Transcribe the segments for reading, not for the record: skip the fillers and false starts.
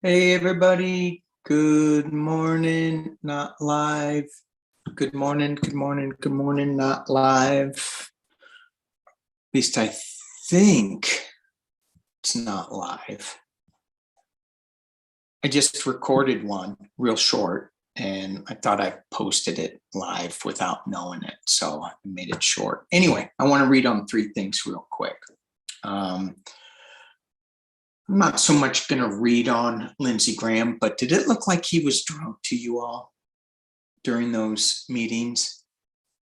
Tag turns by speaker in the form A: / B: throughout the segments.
A: Hey everybody, good morning, not live. Good morning, not live. At least I think it's not live. I just recorded one real short and I thought I posted it live without knowing it, so I made it short. Anyway, I want to read on three things real quick. I'm not so much going to read on Lindsey Graham, but did it look like he was drunk to you all during those meetings?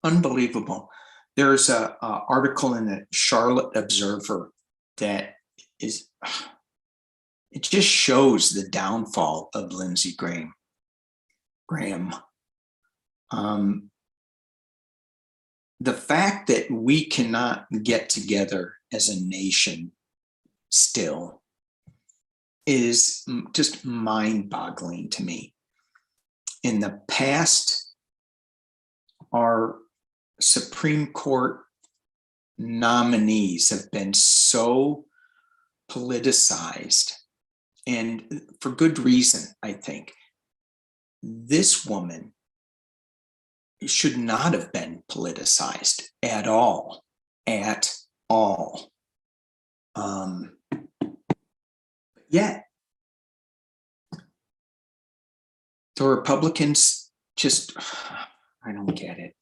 A: Unbelievable. There's a article in the Charlotte Observer that is, it just shows the downfall of Lindsey Graham. The fact that we cannot get together as a nation still is just mind-boggling to me. In the past, our Supreme Court nominees have been so politicized, and for good reason, I think. This woman should not have been politicized at all, Yet, the Republicans just, I don't get it.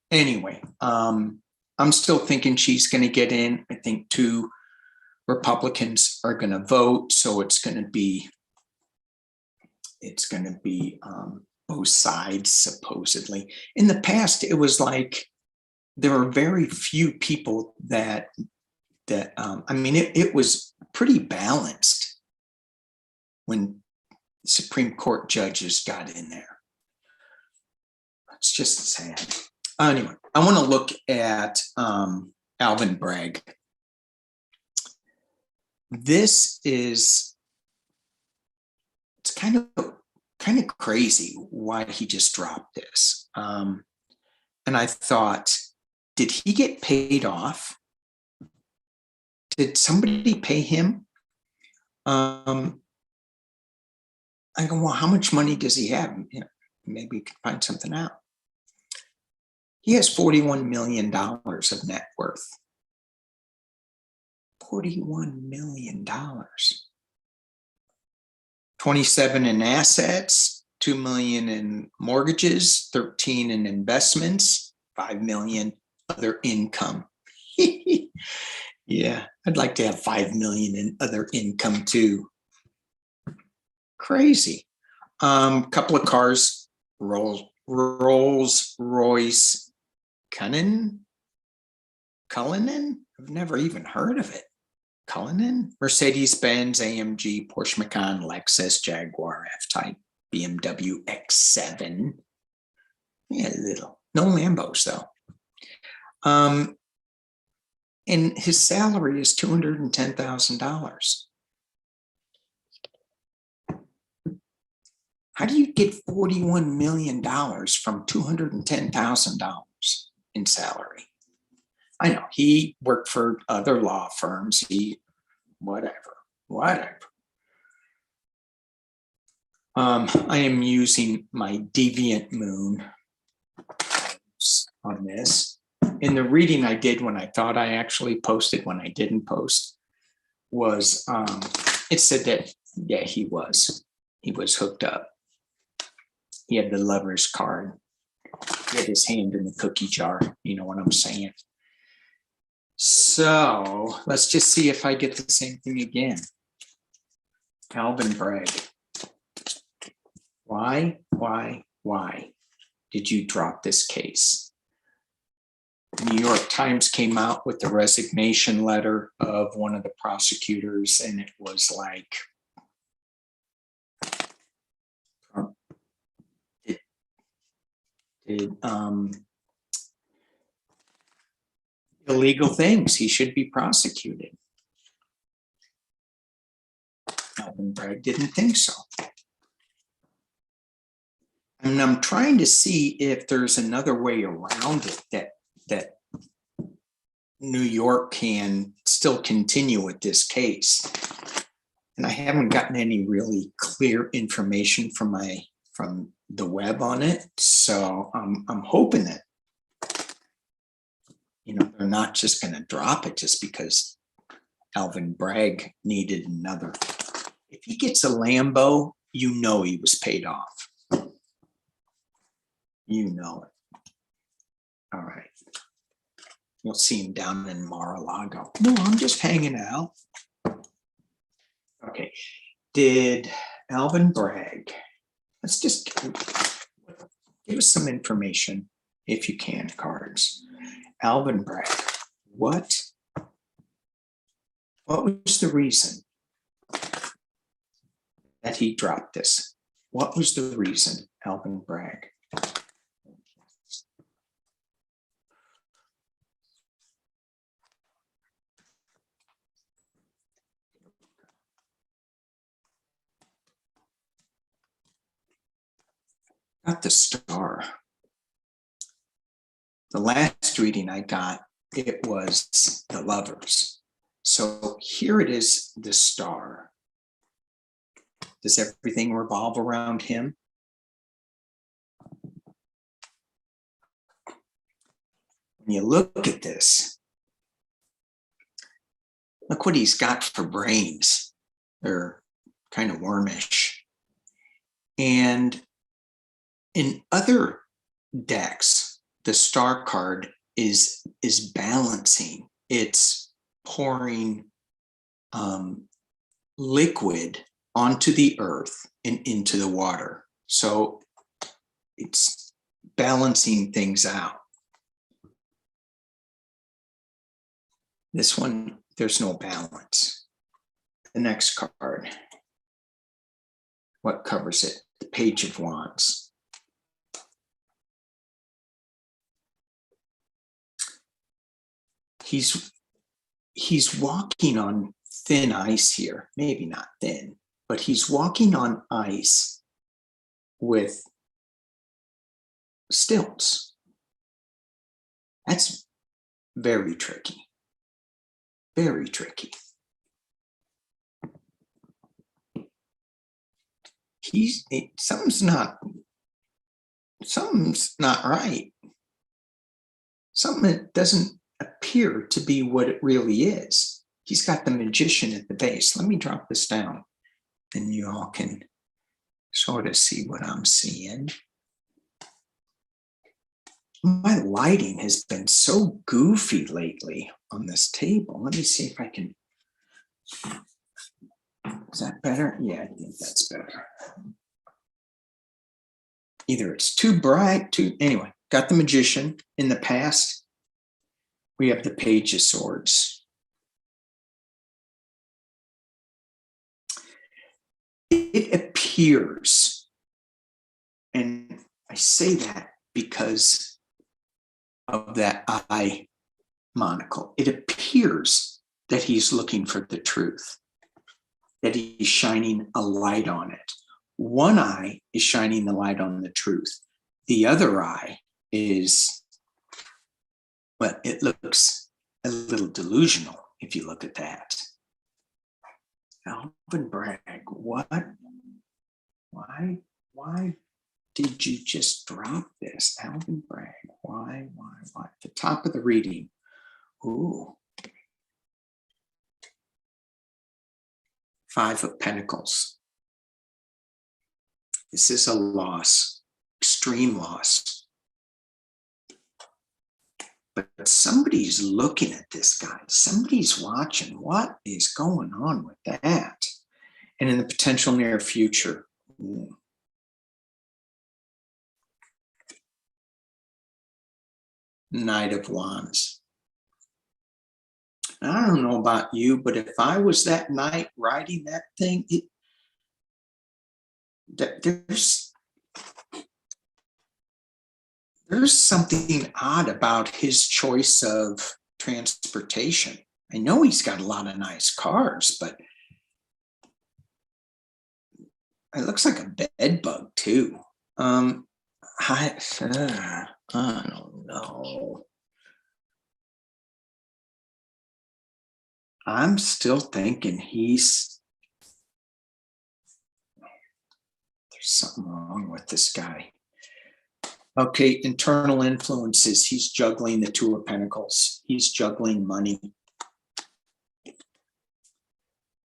A: Anyway, I'm still thinking she's going to get in. I think 2 Republicans are going to vote, so it's going to be both sides, supposedly. In the past, it was like there were very few people that it was pretty balanced when Supreme Court judges got in there. It's just sad. Anyway, I want to look at Alvin Bragg. It's kind of crazy why he just dropped this. And I thought, did he get paid off? Did somebody pay him? I go, well, how much money does he have? Maybe you can find something out. He has $41 million of net worth. $41 million. 27 in assets, 2 million in mortgages, 13 in investments, 5 million other income. Yeah, I'd like to have 5 million in other income too. Crazy. Couple of cars, Rolls Royce Cullinan. I've never even heard of it. Cullinan, Mercedes-Benz, AMG, Porsche Macan, Lexus, Jaguar, F-Type, BMW X7. Yeah, little. No Lambos though. And his salary is $210,000. How do you get $41 million from $210,000 in salary? I know he worked for other law firms. Whatever. I am using my Deviant Moon on this. In the reading I did when I thought I actually posted, when I didn't post, was it said that, yeah, he was hooked up. He had the lover's card. He had his hand in the cookie jar. You know what I'm saying? So let's just see if I get the same thing again. Alvin Bragg. Why did you drop this case? New York Times came out with the resignation letter of one of the prosecutors, and it was like, illegal things. He should be prosecuted. Alvin Bragg didn't think so. And I'm trying to see if there's another way around it that New York can still continue with this case. and I haven't gotten any really clear information from the web on it. So I'm hoping that, they're not just going to drop it just because Alvin Bragg needed another. If he gets a Lambo, he was paid off. You know it. All right. You'll see him down in Mar-a-Lago. No, I'm just hanging out. Okay. Did Alvin Bragg, let's just give us some information if you can, cards. Alvin Bragg, what was the reason that he dropped this? What was the reason, Alvin Bragg? Got the star. The last reading I got, it was the Lovers. So here it is, the star. Does everything revolve around him? When you look at this, look what he's got for brains. They're kind of wormish. And in other decks, the star card is balancing. It's pouring liquid onto the earth and into the water. So it's balancing things out. This one, there's no balance. The next card, what covers it? The Page of Wands. He's walking on thin ice here. Maybe not thin, but he's walking on ice with stilts. That's very tricky. Very tricky. Something's not right. Something that doesn't appear to be what it really is. He's got the Magician at the base. Let me drop this down and you all can sort of see what I'm seeing. My lighting has been so goofy lately on this table. Let me see if I can. Is that better? Yeah, I think that's better. Either it's too bright, anyway, got the Magician. In the past, we have the Page of Swords. It appears, and I say that because of that eye monocle, it appears that he's looking for the truth, that he's shining a light on it. One eye is shining the light on the truth. The other eye is, well, it looks a little delusional if you look at that. Alvin Bragg, what? Why did you just drop this? Alvin Bragg, why? At the top of the reading, ooh. 5 of Pentacles. This is a loss, extreme loss. But somebody's looking at this guy. Somebody's watching. What is going on with that? And in the potential near future, ooh. Knight of Wands. I don't know about you, but if I was that knight riding that thing, there's something odd about his choice of transportation. I know he's got a lot of nice cars, but it looks like a bed bug too. I don't know. I'm still thinking he's something wrong with this guy. Okay, internal influences. He's juggling the Two of Pentacles. He's juggling money.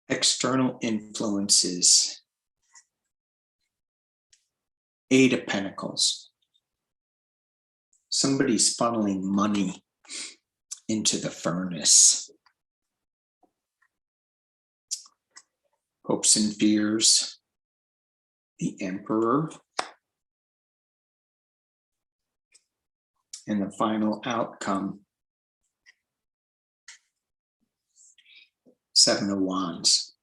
A: External influences. Eight of Pentacles. Somebody's funneling money into the furnace. Hopes and fears. The Emperor. And the final outcome. Seven of Wands.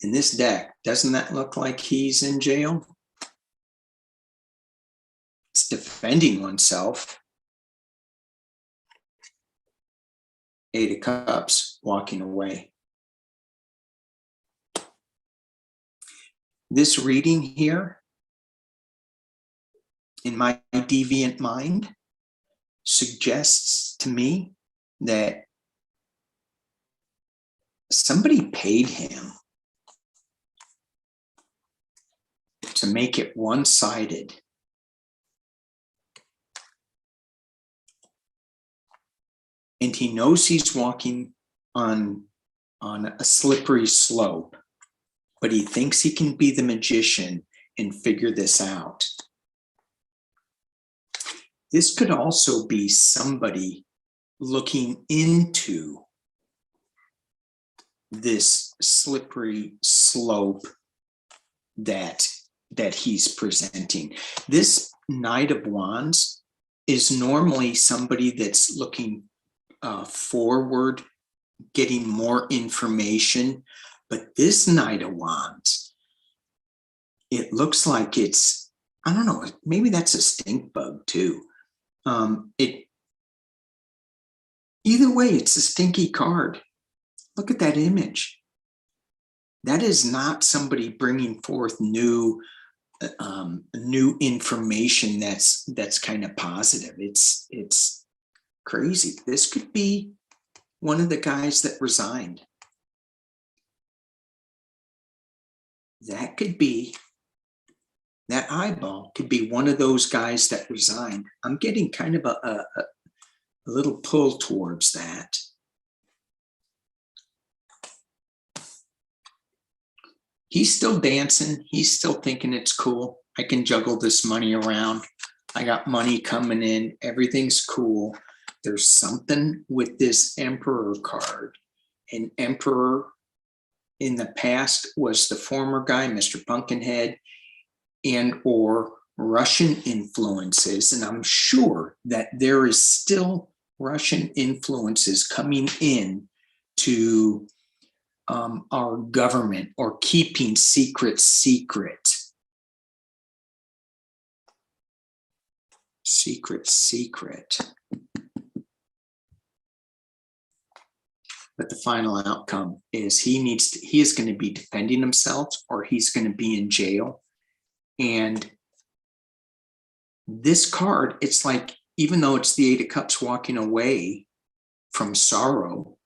A: In this deck, doesn't that look like he's in jail? It's defending oneself. Eight of Cups, walking away. This reading here, in my deviant mind, suggests to me that somebody paid him to make it one-sided. And he knows he's walking on a slippery slope, but he thinks he can be the magician and figure this out. This could also be somebody looking into this slippery slope that he's presenting. This Knight of Wands is normally somebody that's looking forward, getting more information, but this Knight of Wands, it looks like it's, I don't know, maybe that's a stink bug too. Either way, it's a stinky card. Look at that image. That is not somebody bringing forth new information that's kind of positive. It's crazy. This could be one of the guys that resigned. That could be, that eyeball could be one of those guys that resigned. I'm getting kind of a little pull towards that. He's still dancing. He's still thinking it's cool. I can juggle this money around. I got money coming in. Everything's cool. There's something with this Emperor card. An Emperor in the past was the former guy, Mr. Pumpkinhead, and or Russian influences. And I'm sure that there is still Russian influences coming in to our government, or keeping secret. But the final outcome is he is going to be defending himself, or he's going to be in jail. And this card, it's like, even though it's the Eight of Cups walking away from sorrow,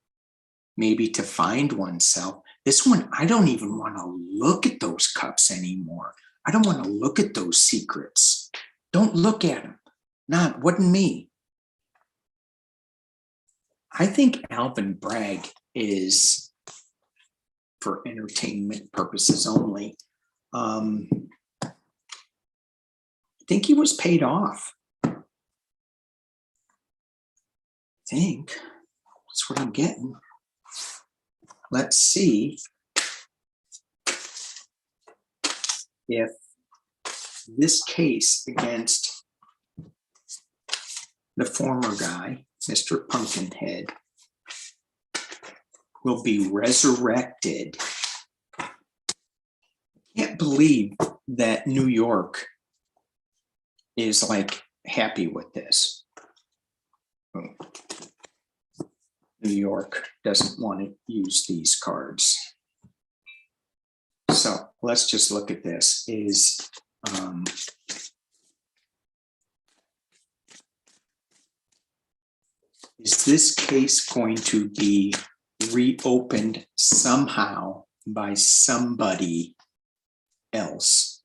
A: maybe to find oneself, this one, I don't even want to look at those cups anymore. I don't want to look at those secrets. Don't look at them. Wasn't me. I think Alvin Bragg is, for entertainment purposes only, I think he was paid off. I think that's what I'm getting. Let's see if this case against the former guy, Mr. Pumpkinhead, will be resurrected. I can't believe that New York is like happy with this. New York doesn't want to use these cards. So let's just look at this. Is this case going to be reopened somehow by somebody else.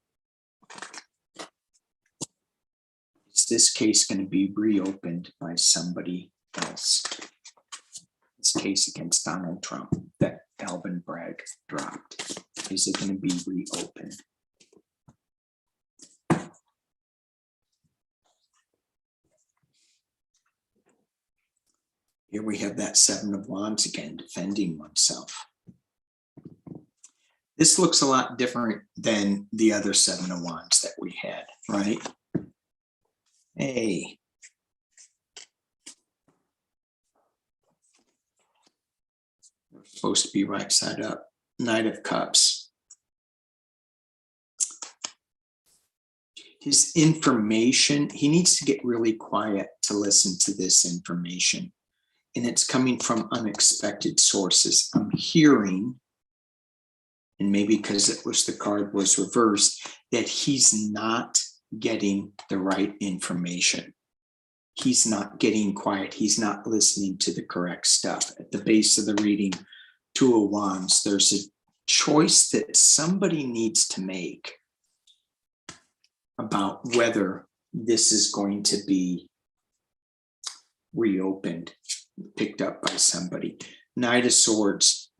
A: Is this case going to be reopened by somebody else? This case against Donald Trump that Alvin Bragg dropped, is it going to be reopened? Here we have that Seven of Wands again, defending oneself. This looks a lot different than the other Seven of Wands that we had, right? Hey. We're supposed to be right side up. Knight of Cups. His information, he needs to get really quiet to listen to this information. And it's coming from unexpected sources. I'm hearing, and maybe because it was the card was reversed, that he's not getting the right information. He's not getting quiet. He's not listening to the correct stuff. At the base of the reading, Two of Wands, there's a choice that somebody needs to make about whether this is going to be reopened, picked up by somebody. Knight of Swords.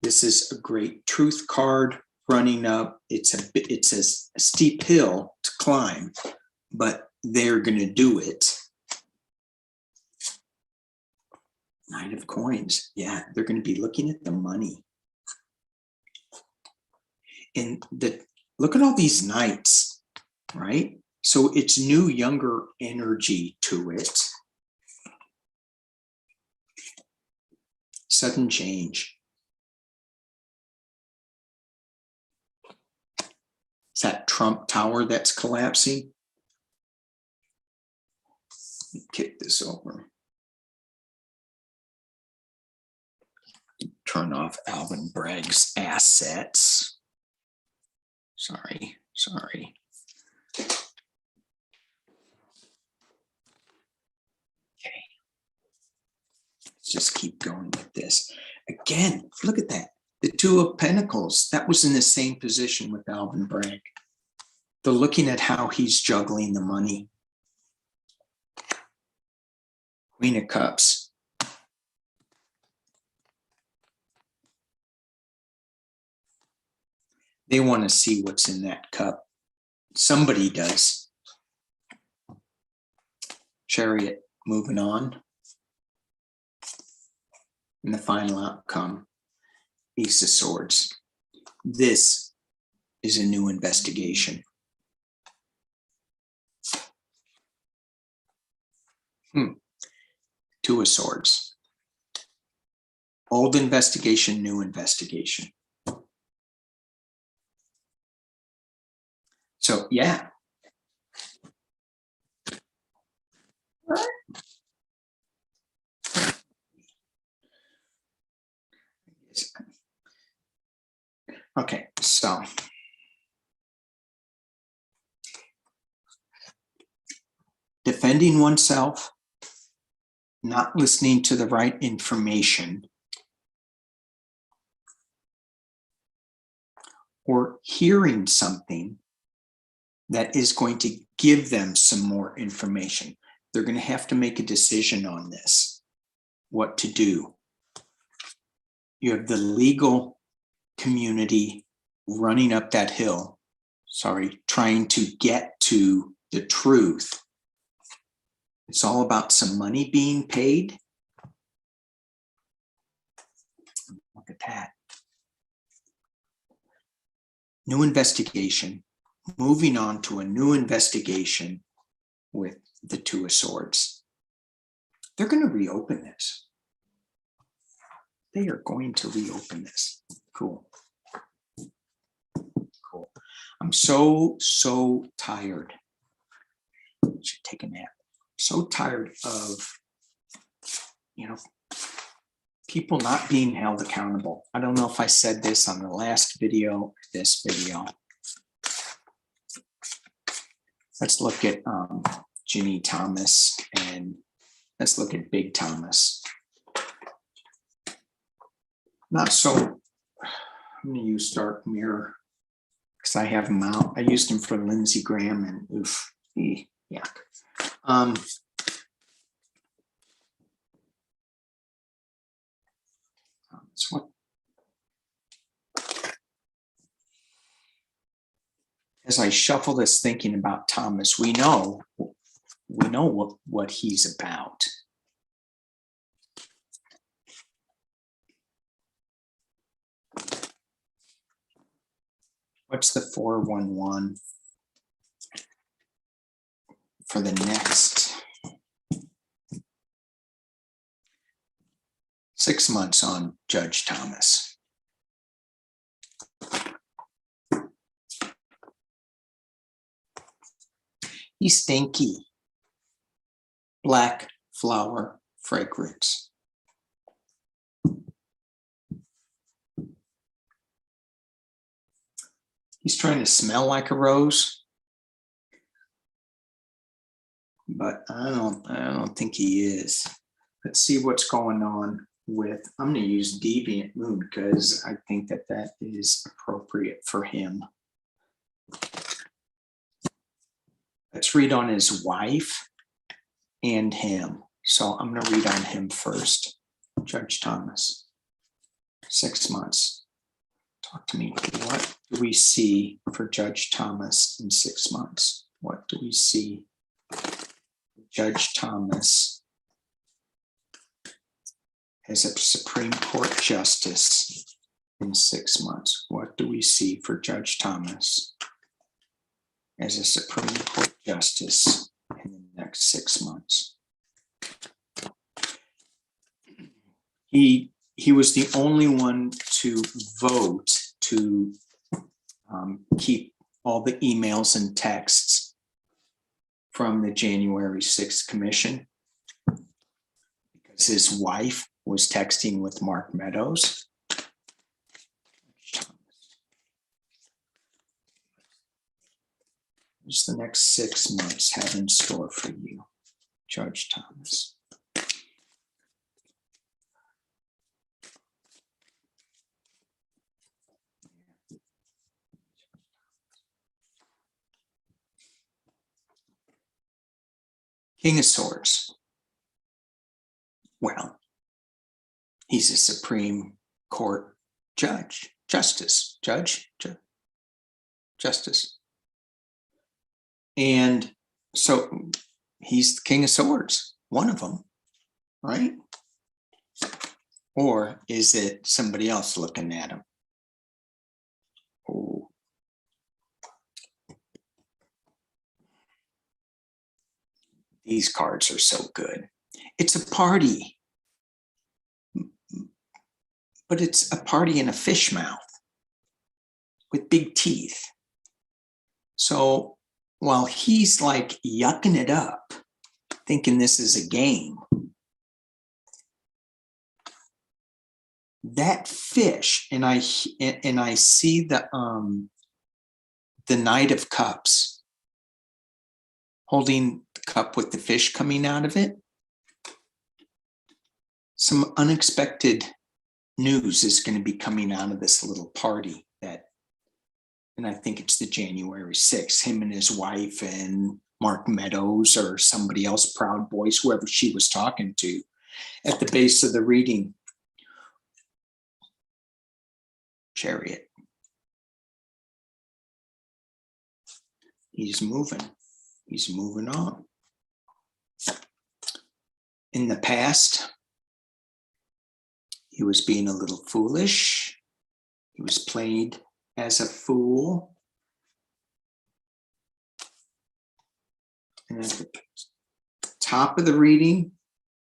A: This is a great truth card running up. It's a steep hill to climb, but they're going to do it. Knight of Coins. Yeah, they're going to be looking at the money. And look at all these knights, right? So it's new, younger energy to it. Sudden change. Is that Trump Tower that's collapsing? Let me kick this over. Turn off Alvin Bragg's assets. Sorry. Okay. Let's just keep going with this. Again, look at that. The Two of Pentacles, that was in the same position with Alvin Bragg. They're looking at how he's juggling the money. Queen of Cups. They want to see what's in that cup. Somebody does. Chariot, moving on. And the final outcome, Ace of Swords. This is a new investigation. Two of Swords. Old investigation, new investigation. So, yeah. Okay, so defending oneself, not listening to the right information, or hearing something that is going to give them some more information. They're going to have to make a decision on this, what to do. You have the legal community running up that hill, trying to get to the truth. It's all about some money being paid. Look at that. New investigation. Moving on to a new investigation with the Two of Swords. They're going to reopen this. They are going to reopen this. Cool. I'm so tired. I should take a nap. So tired of, people not being held accountable. I don't know if I said this on the last video or this video. Let's look at Ginny Thomas and let's look at Big Thomas. Not so I'm going to use dark mirror because I have them out. I used them for Lindsey Graham and oof, yuck. So as I shuffle this thinking about Thomas, we know what he's about. What's the 411 for the next 6 months on Judge Thomas? He's stinky. Black flower fragrance. He's trying to smell like a rose, but I don't think he is. Let's see what's going on with, I'm going to use Deviant Moon because I think that is appropriate for him. Let's read on his wife and him. So I'm going to read on him first. Judge Thomas, 6 months. Talk to me. What do we see for Judge Thomas in 6 months? What do we see for Judge Thomas as a Supreme Court justice in 6 months? What do we see for Judge Thomas as a Supreme Court justice in the next 6 months? He was the only one to vote to keep all the emails and texts from the January 6th commission because his wife was texting with Mark Meadows. What's the next 6 months have in store for you, Judge Thomas? King of Swords. Well, he's a Supreme Court justice. And so he's the King of Swords, one of them, right? Or is it somebody else looking at him? Oh. These cards are so good. It's a party, but it's a party in a fish mouth with big teeth. So while he's like yucking it up, thinking this is a game, that fish, and I see the Knight of Cups holding the cup with the fish coming out of it. Some unexpected news is going to be coming out of this little party and I think it's the January 6th, him and his wife and Mark Meadows or somebody else, Proud Boys, whoever she was talking to at the base of the reading. Chariot. He's moving on. In the past, he was being a little foolish. He was played as a fool. And at the top of the reading,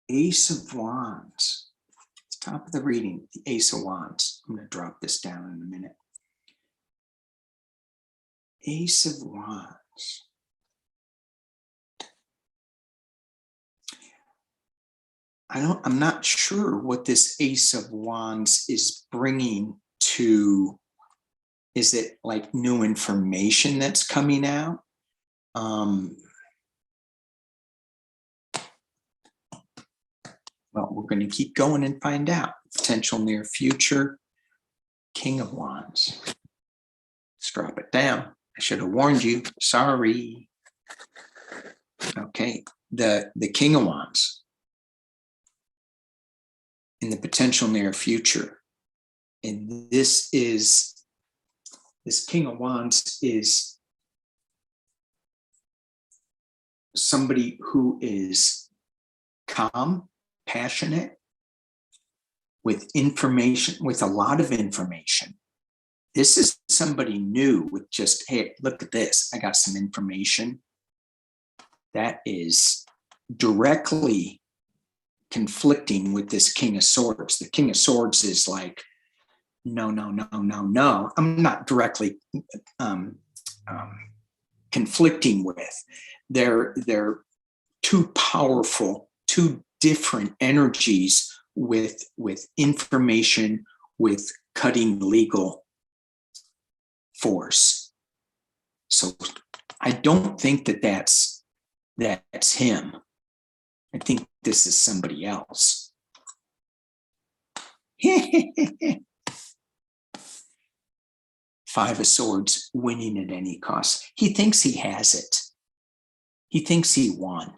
A: Ace of Wands. At the top of the reading, the Ace of Wands. I'm going to drop this down in a minute. Ace of Wands. I'm not sure what this Ace of Wands is bringing to. Is it like new information that's coming out? Well, we're going to keep going and find out. Potential near future. King of Wands. Let's drop it down. I should have warned you. Sorry. Okay, the King of Wands in the potential near future. And this King of Wands is somebody who is calm, passionate, with information, with a lot of information. This is somebody new with just, hey, look at this. I got some information that is directly conflicting with this King of Swords. The King of Swords is like, no, no, no, no, no. I'm not directly conflicting with. They're too powerful, too different energies with information, with cutting legal force. So I don't think that that's him. I think this is somebody else. Five of Swords, winning at any cost. He thinks he has it. He thinks he won.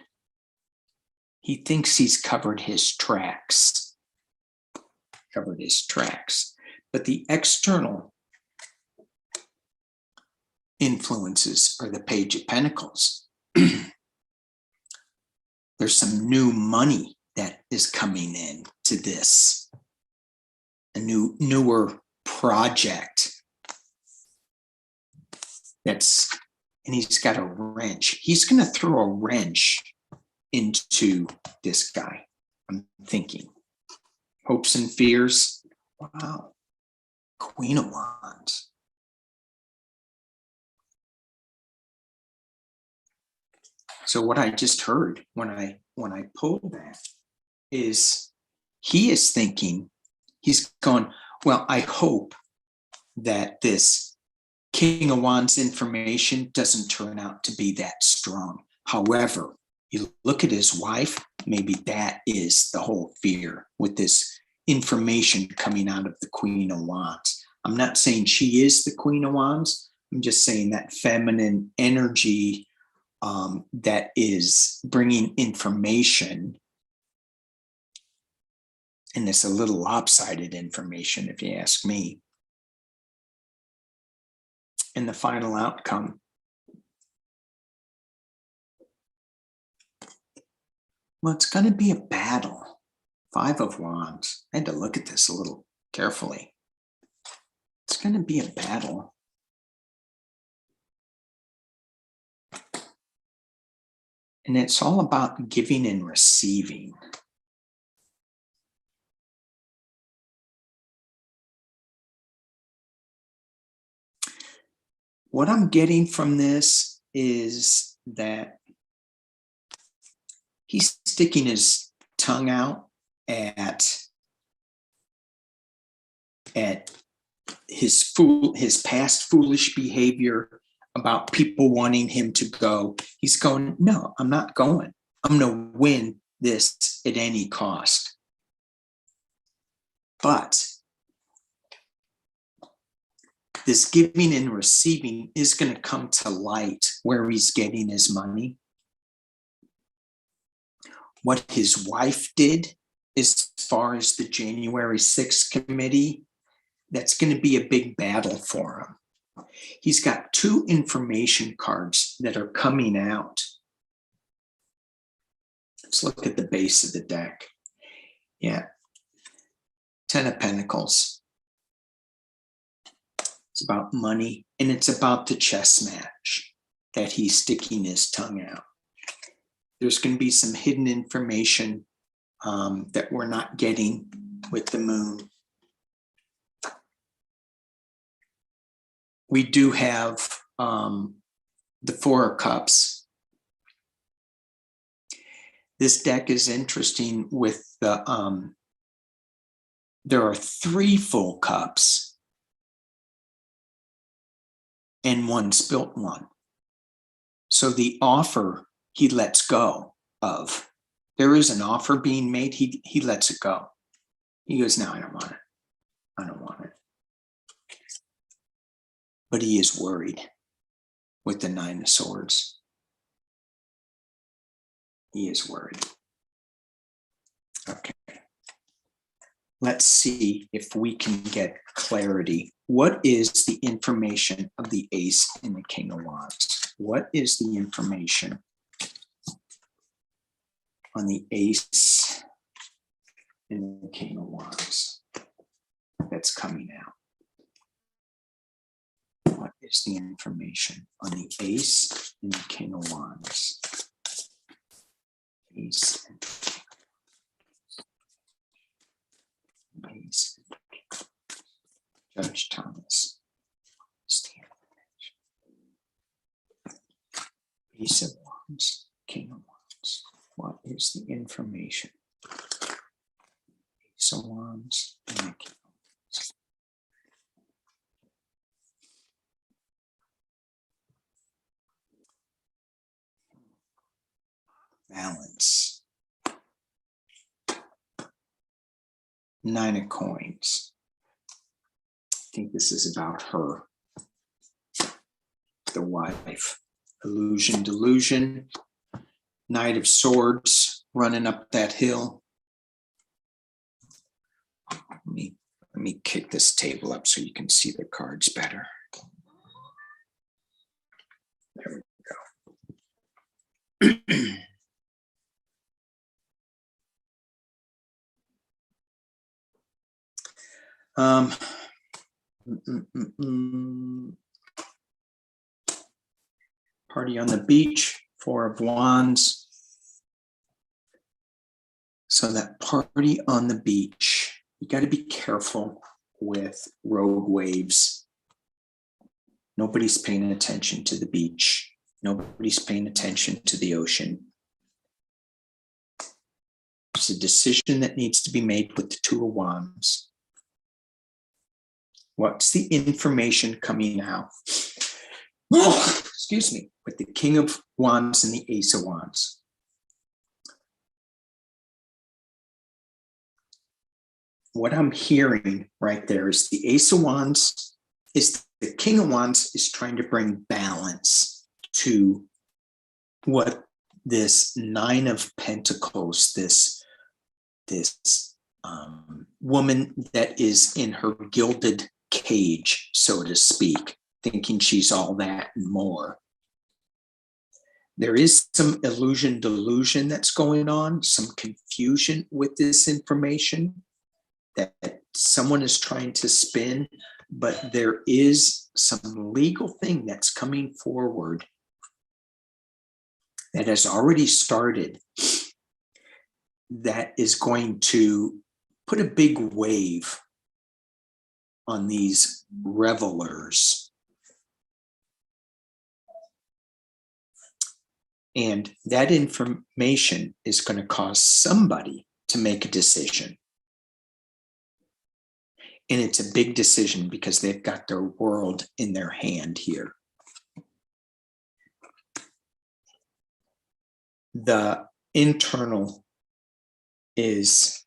A: He thinks he's covered his tracks. But the external influences are the Page of Pentacles. There's some new money that is coming in to this. A newer project. And he's got a wrench. He's going to throw a wrench into this guy, I'm thinking. Hopes and fears. Wow. Queen of Wands. So what I just heard when I pulled that is he is thinking, he's going, well, I hope that this King of Wands information doesn't turn out to be that strong. However, you look at his wife, maybe that is the whole fear with this information coming out of the Queen of Wands. I'm not saying she is the Queen of Wands. I'm just saying that feminine energy that is bringing information, and it's a little lopsided information, if you ask me. And the final outcome. Well, it's going to be a battle. Five of Wands. I had to look at this a little carefully. It's going to be a battle. And it's all about giving and receiving. What I'm getting from this is that he's sticking his tongue out at his past foolish behavior about people wanting him to go. He's going, no, I'm not going. I'm going to win this at any cost. But this giving and receiving is going to come to light where he's getting his money. What his wife did as far as the January 6th committee, that's going to be a big battle for him. He's got two information cards that are coming out. Let's look at the base of the deck. Yeah. 10 of Pentacles. It's about money, and it's about the chess match that he's sticking his tongue out. There's going to be some hidden information that we're not getting with the moon. We do have the Four of Cups. This deck is interesting with the, there are 3 full cups and 1 spilt one. So the offer he lets go of. There is an offer being made, he lets it go. He goes, no, I don't want it. I don't want it. but he is worried with the Nine of Swords. He is worried. Okay. Let's see if we can get clarity. What is the information of the Ace and the King of Wands? What is the information on the Ace and the King of Wands that's coming out? What is the information on the Ace and the King of Wands? Ace and Ace. Judge Thomas. Ace of Wands, King of Wands. What is the information? Ace of Wands and the King of Wands. Balance. Nine of Coins. I think this is about her, the wife. Illusion, delusion. Knight of Swords running up that hill. Let me kick this table up so you can see the cards better. There we go. Party on the beach, Four of Wands. So that party on the beach, you got to be careful with rogue waves. Nobody's paying attention to the beach. Nobody's paying attention to the ocean. It's a decision that needs to be made with the Two of Wands. What's the information coming out? Oh, excuse me, with the King of Wands and the Ace of Wands. What I'm hearing right there is the Ace of Wands is the King of Wands is trying to bring balance to what this Nine of Pentacles, this woman that is in her gilded cage, so to speak, thinking she's all that and more. There is some illusion, delusion that's going on, some confusion with this information that someone is trying to spin, but there is some legal thing that's coming forward that has already started that is going to put a big wave on these revelers. And that information is going to cause somebody to make a decision. And it's a big decision because they've got their world in their hand here. The internal is,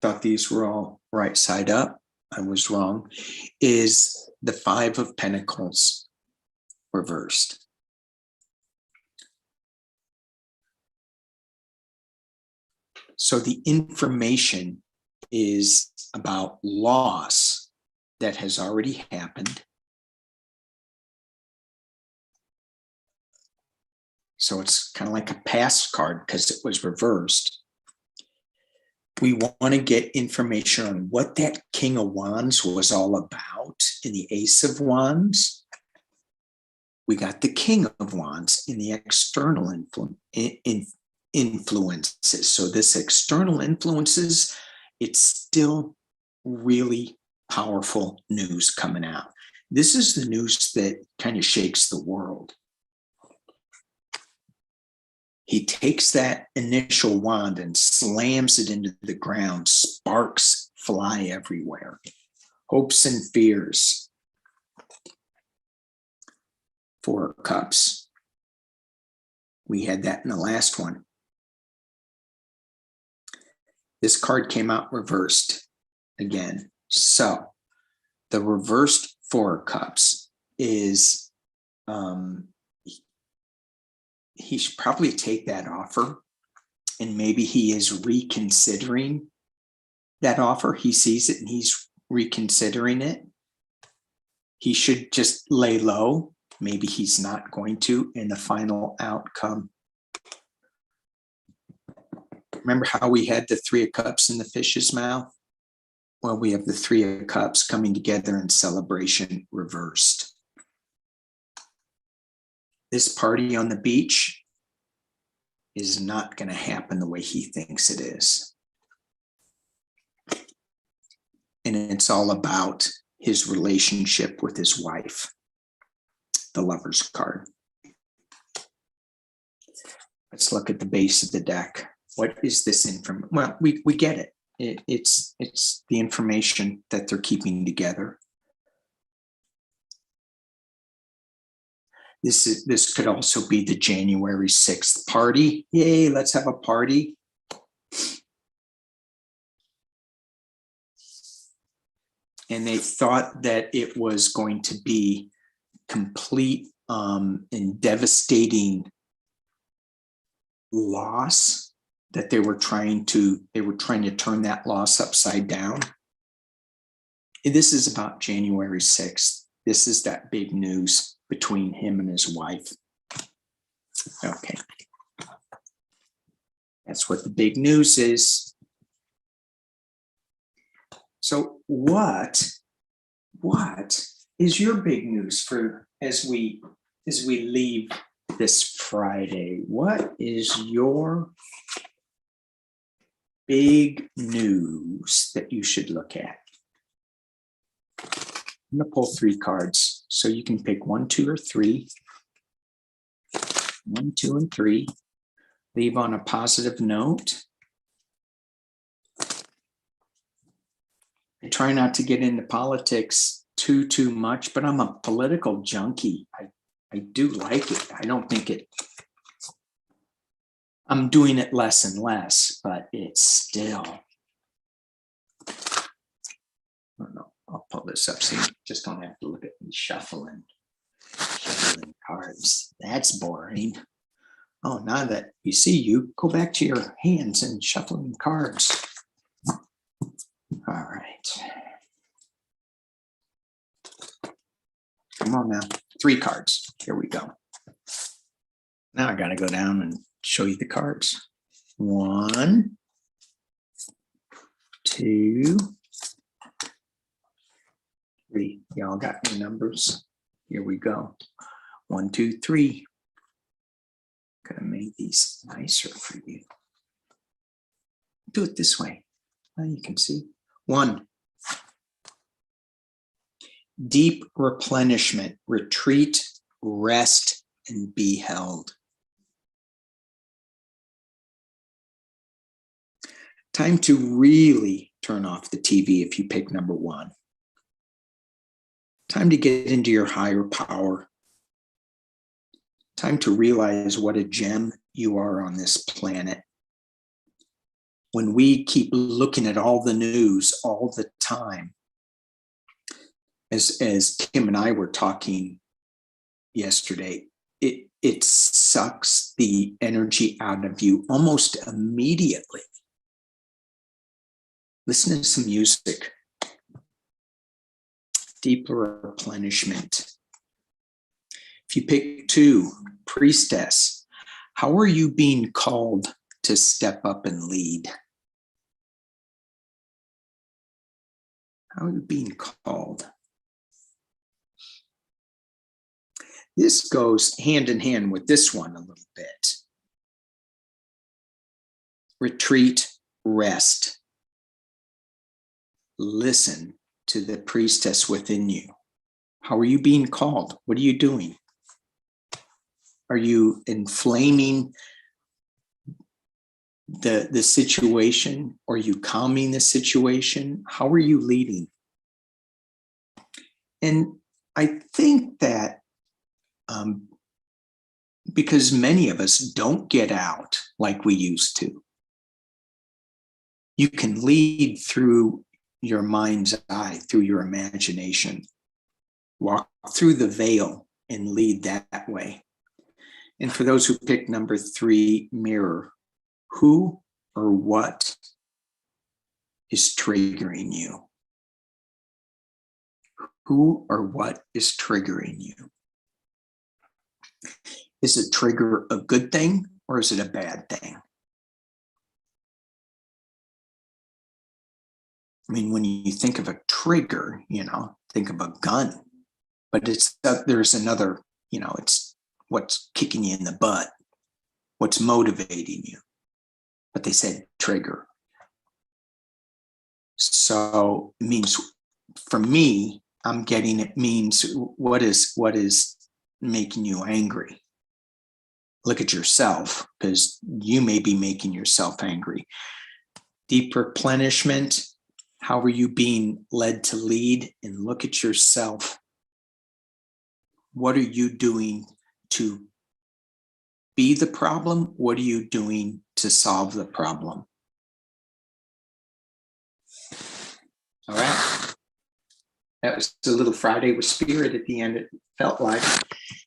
A: thought these were all right side up. I was wrong. Is the Five of Pentacles reversed. So the information is about loss that has already happened. So it's kind of like a past card because it was reversed. We want to get information on what that King of Wands was all about in the Ace of Wands. We got the King of Wands in the external influences. So this external influences, it's still really powerful news coming out. This is the news that kind of shakes the world. He takes that initial wand and slams it into the ground. Sparks fly everywhere. Hopes and fears. Four of Cups. We had that in the last one. This card came out reversed again. So the reversed Four of Cups is he should probably take that offer, and maybe he is reconsidering that offer. He sees it and he's reconsidering it. He should just lay low. Maybe he's not going to in the final outcome. Remember how we had the 3 of Cups in the fish's mouth? Well, we have the 3 of Cups coming together in celebration reversed. This party on the beach is not going to happen the way he thinks it is. And it's all about his relationship with his wife, the Lover's card. Let's look at the base of the deck. What is this information? Well, we get it. It's the information that they're keeping together. This could also be the January 6th party. Yay, let's have a party. And they thought that it was going to be complete and devastating loss, that they were trying to turn that loss upside down. This is about January 6th. This is that big news between him and his wife. Okay. That's what the big news is. So what is your big news for as we leave this Friday? What is your big news that you should look at? I'm going to pull 3 cards, so you can pick 1, 2, or 3. 1, 2, and 3. Leave on a positive note. I try not to get into politics too much, but I'm a political junkie. I do like it. I don't think it. I'm doing it less and less, but it's still. I don't know. I'll pull this up so you just don't have to look at me shuffling cards. That's boring. Oh, now that you see, you go back to your hands and shuffling cards. All right. Come on now. 3 cards. Here we go. Now I got to go down and show you the cards. 1, 2, 3. Y'all got your numbers. Here we go. 1, 2, 3. Could have made these nicer for you. Do it this way. Now you can see. 1. Deep replenishment, retreat, rest, and be held. Time to really turn off the TV if you pick number 1. Time to get into your higher power. Time to realize what a gem you are on this planet. When we keep looking at all the news all the time, as Kim and I were talking yesterday, it sucks the energy out of you almost immediately. Listen to some music. Deeper replenishment. If you pick 2, priestess, how are you being called to step up and lead? How are you being called? This goes hand in hand with this one a little bit. Retreat, rest. Listen to the priestess within you. How are you being called? What are you doing? Are you inflaming the situation? Are you calming the situation? How are you leading? And I think that because many of us don't get out like we used to, you can lead through your mind's eye, through your imagination. Walk through the veil and lead that way. And for those who picked number 3, mirror, who or what is triggering you? Who or what is triggering you? Is a trigger a good thing or is it a bad thing? I mean, when you think of a trigger, think of a gun, but there's another, it's what's kicking you in the butt, what's motivating you. But they said trigger. So it means, for me, I'm getting, it means what is making you angry? Look at yourself, because you may be making yourself angry. Deep replenishment. How are you being led to lead? And look at yourself. What are you doing to be the problem? What are you doing to solve the problem? All right. That was a little Friday with Spirit at the end, it felt like.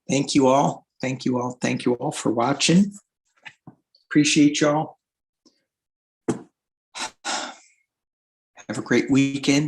A: Thank you all. Thank you all. Thank you all for watching. Appreciate y'all. Have a great weekend.